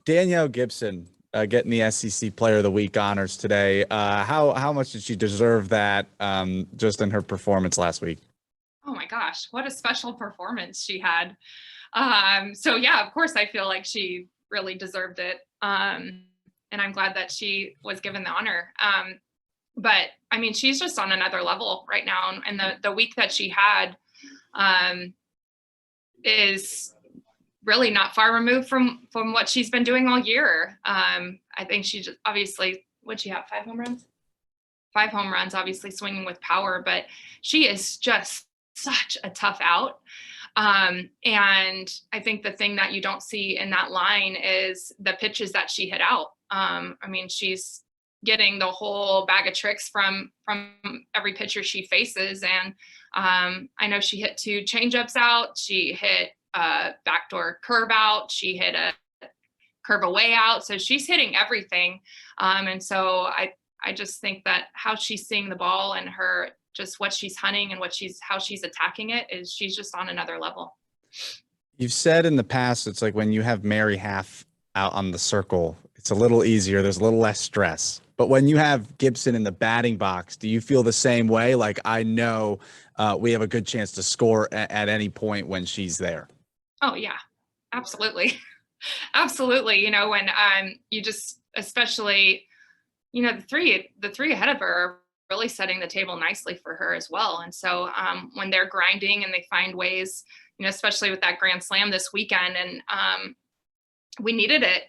Danielle Gibson getting the SEC Player of the Week honors today. How much did she deserve that just in her performance last week? Oh my gosh, what a special performance she had. So yeah, of course I feel like she really deserved it. And I'm glad that she was given the honor. But I mean, she's just on another level right now. And the week that she had is really not far removed from what she's been doing all year. I think she just obviously, what'd she have, 5 home runs? 5 home runs, obviously swinging with power, but she is just such a tough out. And I think the thing that you don't see in that line is the pitches that she hit out. I mean, she's getting the whole bag of tricks from every pitcher she faces. And I know she hit 2 changeups out. She hit a backdoor curve out. She hit a curve away out. So she's hitting everything. And so I just think that how she's seeing the ball and her just what she's hunting and how she's attacking it is she's just on another level. You've said in the past, it's like when you have Mary Half out on the circle, it's a little easier. There's a little less stress. But when you have Gibson in the batting box, do you feel the same way? Like, I know we have a good chance to score at any point when she's there. Oh yeah, absolutely. Absolutely. You know, when you just, especially, you know, the three ahead of her are really setting the table nicely for her as well. And so when they're grinding and they find ways, you know, especially with that grand slam this weekend, and we needed it.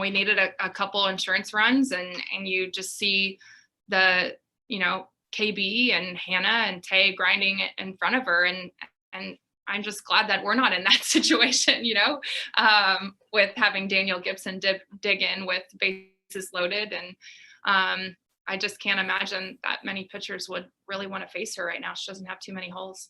We needed a couple insurance runs, and you just see the, you know, KB and Hannah and Tay grinding in front of her. And I'm just glad that we're not in that situation, you know, with having Danielle Gibson dig in with bases loaded. And I just can't imagine that many pitchers would really want to face her right now. She doesn't have too many holes.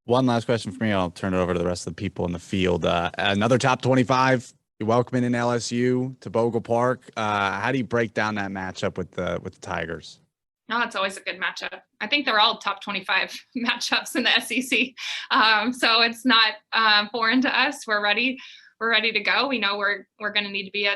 One last question for me. I'll turn it over to the rest of the people in the field. Another top 25. You're welcoming in LSU to Bogle Park. How do you break down that matchup with the Tigers? No, it's always a good matchup. I think they're all top 25 matchups in the SEC. So it's not foreign to us. We're ready. We're ready to go. We know we're going to need to be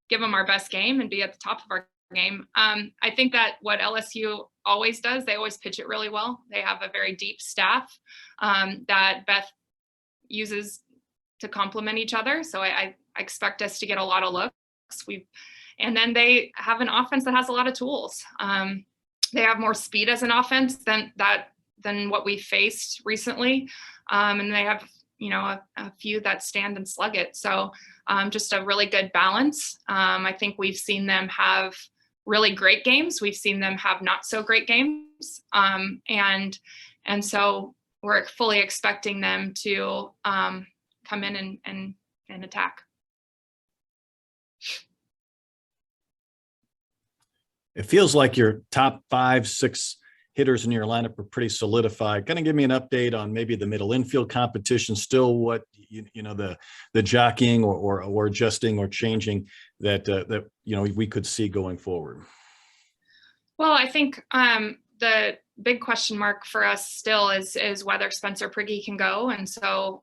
give them our best game and be at the top of our game. I think that what LSU always does, they always pitch it really well. They have a very deep staff that Beth uses to complement each other. So I expect us to get a lot of looks. And then they have an offense that has a lot of tools. They have more speed as an offense than what we faced recently. And they have, you know, a few that stand and slug it. So just a really good balance. I think we've seen them have really great games. We've seen them have not so great games. And so we're fully expecting them to come in and attack. It feels like your top 5, 6 hitters in your lineup are pretty solidified. Kind of give me an update on maybe the middle infield competition, still what, you know, the jockeying or adjusting or changing that, you know, we could see going forward. Well, I think the big question mark for us still is whether Spencer Prigge can go. And so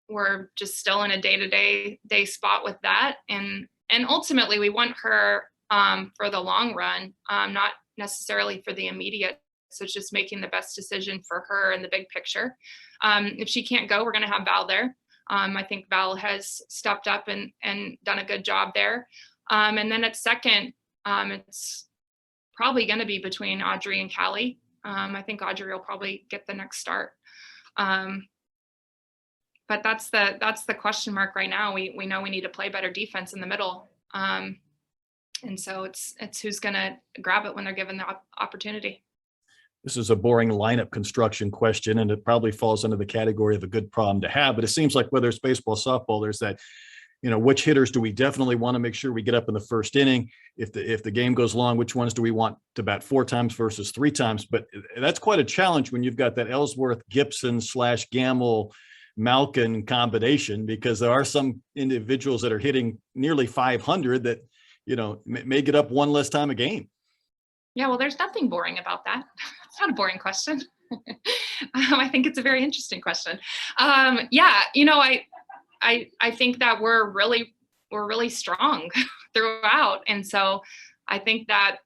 we're just still in a day-to-day spot with that. And ultimately we want her for the long run, not necessarily for the immediate. So it's just making the best decision for her in the big picture. If she can't go, we're going to have Val there. I think Val has stepped up and done a good job there. And then at second, it's probably going to be between Audrey and Callie. I think Audrey will probably get the next start. But that's the question mark right now. We know we need to play better defense in the middle. And so it's who's going to grab it when they're given the opportunity. This is a boring lineup construction question, and it probably falls under the category of a good problem to have. But it seems like whether it's baseball, softball, there's that, you know, which hitters do we definitely want to make sure we get up in the first inning? If the game goes long, which ones do we want to bat 4 times versus 3 times? But that's quite a challenge when you've got that Ellsworth, Gibson / Gamble, Malkin combination, because there are some individuals that are hitting nearly 500 that, you know, may get up 1 less time a game. Yeah, well, there's nothing boring about that. It's not a boring question. I think it's a very interesting question. Yeah, you know, I think that we're really strong throughout. And so I think that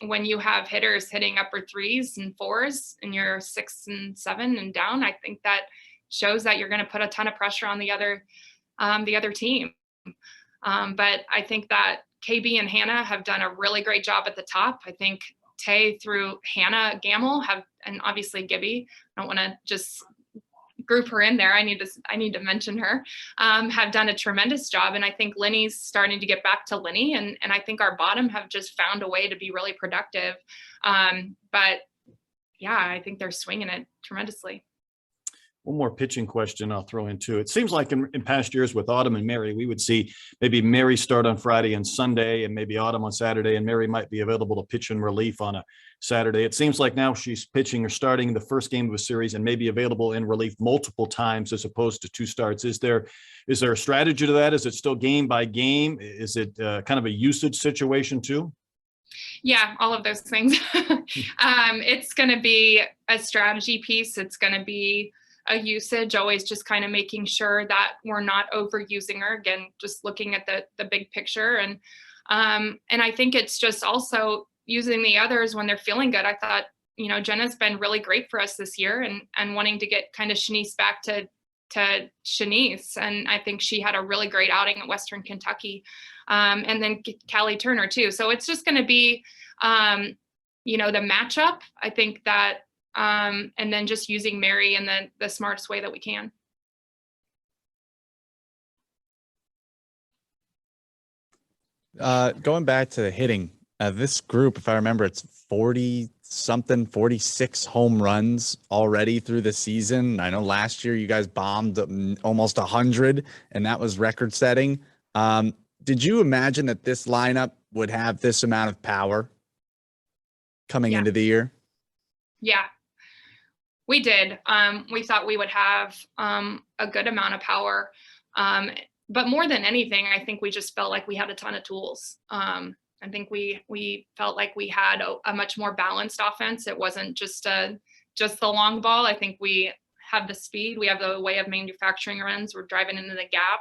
when you have hitters hitting upper 3s and 4s and you're 6 and 7 and down, I think that shows that you're going to put a ton of pressure on the other team. But I think that KB and Hannah have done a really great job at the top. I think Tay through Hannah Gamble and obviously Gibby, I don't want to just group her in there. I need to mention her, have done a tremendous job. And I think Lenny's starting to get back to Lenny. And I think our bottom have just found a way to be really productive. But yeah, I think they're swinging it tremendously. One more pitching question I'll throw into it. Seems like in past years with Autumn and Mary, we would see maybe Mary start on Friday and Sunday and maybe Autumn on Saturday, and Mary might be available to pitch in relief on a Saturday. It seems like now she's pitching or starting the first game of a series and maybe available in relief multiple times as opposed to 2 starts. Is there a strategy to that? Is it still game by game? Is it kind of a usage situation too? Yeah, all of those things. It's going to be a strategy piece. It's going to be a usage, always just kind of making sure that we're not overusing her. Again, just looking at the big picture. And I think it's just also using the others when they're feeling good. I thought, Jenna's been really great for us this year and wanting to get kind of Shanice back to Shanice. And I think she had a really great outing at Western Kentucky. And then Callie Turner too. So it's just going to be, the matchup. I think that, and then just using Mary in the smartest way that we can. Going back to the hitting, this group, if I remember, it's 46 home runs already through the season. I know last year you guys bombed almost 100, and that was record setting. Did you imagine that this lineup would have this amount of power coming into the year? Yeah, we did. We thought we would have a good amount of power. But more than anything, I think we just felt like we had a ton of tools. I think we felt like we had a much more balanced offense. It wasn't just the long ball. I think we have the speed. We have the way of manufacturing runs. We're driving into the gap.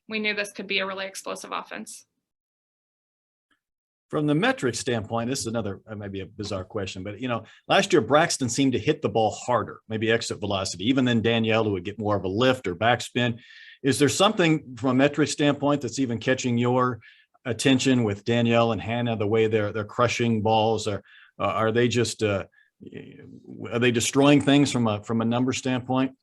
We knew this could be a really explosive offense. From the metric standpoint, this is another, maybe a bizarre question, but last year Braxton seemed to hit the ball harder, maybe exit velocity, even than Danielle, who would get more of a lift or backspin. Is there something from a metric standpoint that's even catching your attention with Danielle and Hannah, the way they're crushing balls? Or are they just are they destroying things from a number standpoint?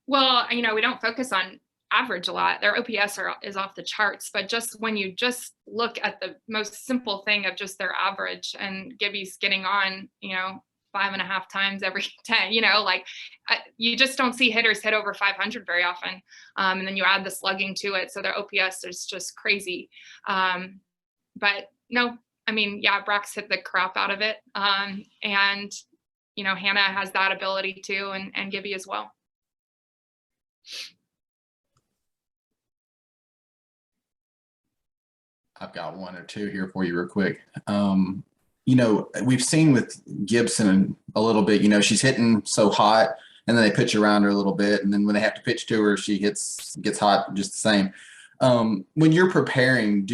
Well, we don't focus on average a lot. Their OPS is off the charts, but just when you just look at the most simple thing of just their average, and Gibby's getting on, 5.5 times every 10, you just don't see hitters hit over 500 very often. And then you add the slugging to it. So their OPS is just crazy. But no, Brax hit the crap out of it. And, Hannah has that ability too, and Gibby as well. I've got one or two here for you real quick. We've seen with Gibson a little bit, she's hitting so hot and then they pitch around her a little bit. And then when they have to pitch to her, she gets hot just the same. When you're preparing,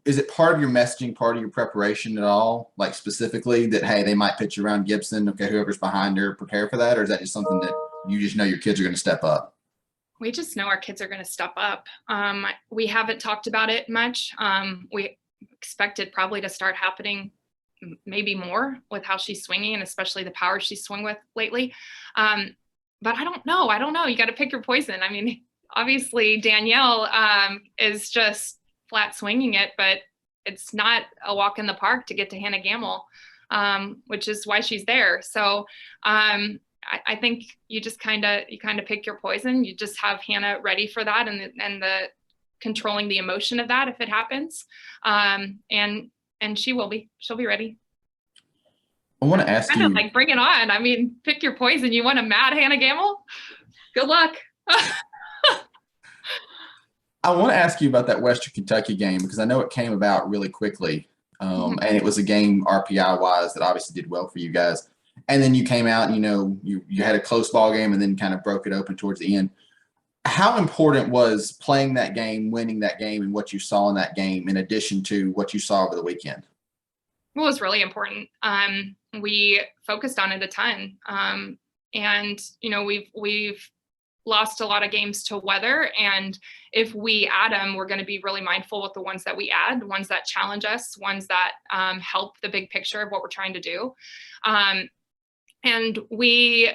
is it part of your messaging, part of your preparation at all? Like specifically that, hey, they might pitch around Gibson. Okay, whoever's behind her, prepare for that. Or is that just something that you just know your kids are going to step up? We just know our kids are going to step up. We haven't talked about it much. We expected probably to start happening maybe more with how she's swinging, and especially the power she's swung with lately. But I don't know. You got to pick your poison. Obviously Danielle is just flat swinging it, but it's not a walk in the park to get to Hannah Gamble, which is why she's there. So I think you just kind of pick your poison. You just have Hannah ready for that, and the controlling the emotion of that if it happens. And she'll be ready. I want to ask you, like, bring it on. Pick your poison. You want a mad Hannah Gamble? Good luck. I want to ask you about that Western Kentucky game, because I know it came about really quickly. And it was a game RPI wise that obviously did well for you guys. and then you came out and, you had a close ball game and then kind of broke it open towards the end. How important was playing that game, winning that game, and what you saw in that game in addition to what you saw over the weekend? It was really important. We focused on it a ton. And, we've lost a lot of games to weather. And if we add them, we're going to be really mindful with the ones that we add, ones that challenge us, ones that help the big picture of what we're trying to do. And we,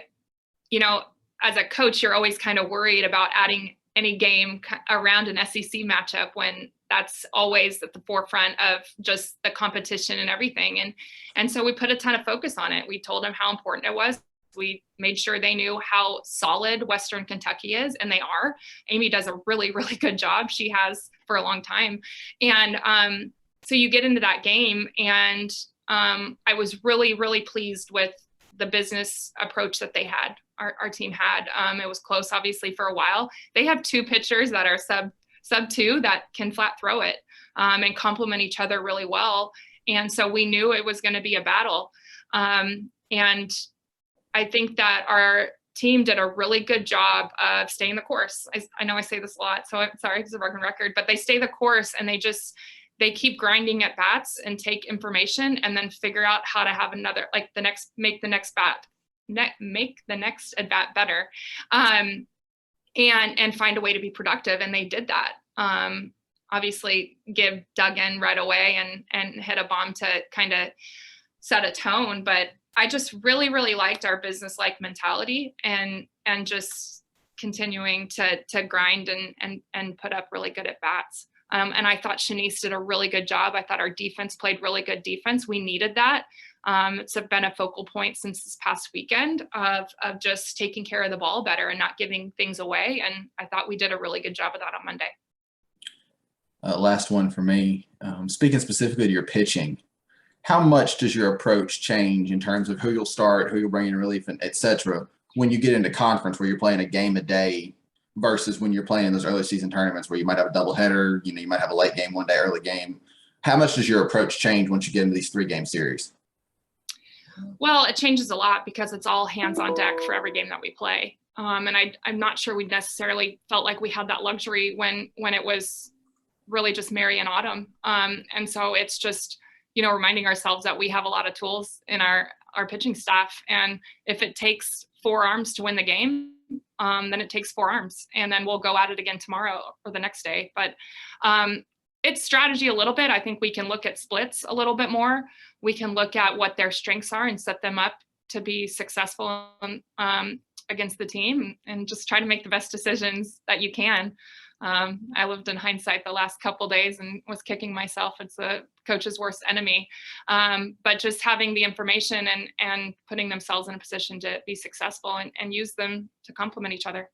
as a coach, you're always kind of worried about adding any game around an SEC matchup when that's always at the forefront of just the competition and everything. And so we put a ton of focus on it. We told them how important it was. We made sure they knew how solid Western Kentucky is, and they are. Amy does a really, really good job. She has for a long time. And so you get into that game, and I was really, really pleased with the business approach that they had. Our team had. It was close, obviously, for a while. They have two pitchers that are sub 2 that can flat throw it and complement each other really well. And so we knew it was going to be a battle. And I think that our team did a really good job of staying the course. I know I say this a lot, so I'm sorry, it's a broken record, but they stay the course, and they keep grinding at bats and take information and then figure out how to have another, make the next at bat better, and find a way to be productive. And they did that. Obviously, Gib dug in right away and hit a bomb to kind of set a tone. But I just really, really liked our business-like mentality and just continuing to grind and put up really good at bats. And I thought Shanice did a really good job. I thought our defense played really good defense. We needed that. It's been a focal point since this past weekend of just taking care of the ball better and not giving things away. And I thought we did a really good job of that on Monday. Last one for me. Speaking specifically to your pitching, how much does your approach change in terms of who you'll start, who you'll bring in relief, and et cetera, when you get into conference where you're playing a game a day versus when you're playing those early season tournaments where you might have a doubleheader, you might have a late game one day, early game? How much does your approach change once you get into these 3-game series? Well, it changes a lot because it's all hands on deck for every game that we play. And I'm not sure we necessarily felt like we had that luxury when it was really just Mary and Autumn. And so it's just, reminding ourselves that we have a lot of tools in our pitching staff. And if it takes 4 arms to win the game, then it takes 4 arms, and then we'll go at it again tomorrow or the next day. But it's strategy a little bit. I think we can look at splits a little bit more. We can look at what their strengths are and set them up to be successful against the team, and just try to make the best decisions that you can. I lived in hindsight the last couple of days and was kicking myself. It's a coach's worst enemy. But just having the information and putting themselves in a position to be successful and use them to complement each other.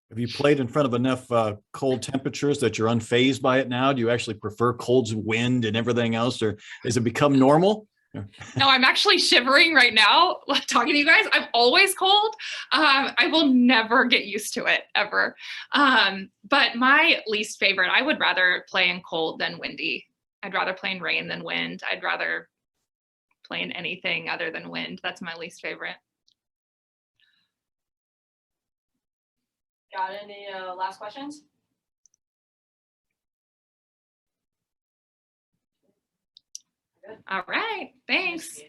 Have you played in front of enough cold temperatures that you're unfazed by it now? Do you actually prefer cold wind and everything else, or has it become normal? No, I'm actually shivering right now talking to you guys. I'm always cold. I will never get used to it ever. But my least favorite, I would rather play in cold than windy. I'd rather play in rain than wind. I'd rather play in anything other than wind. That's my least favorite. Got any last questions? All right. Thanks.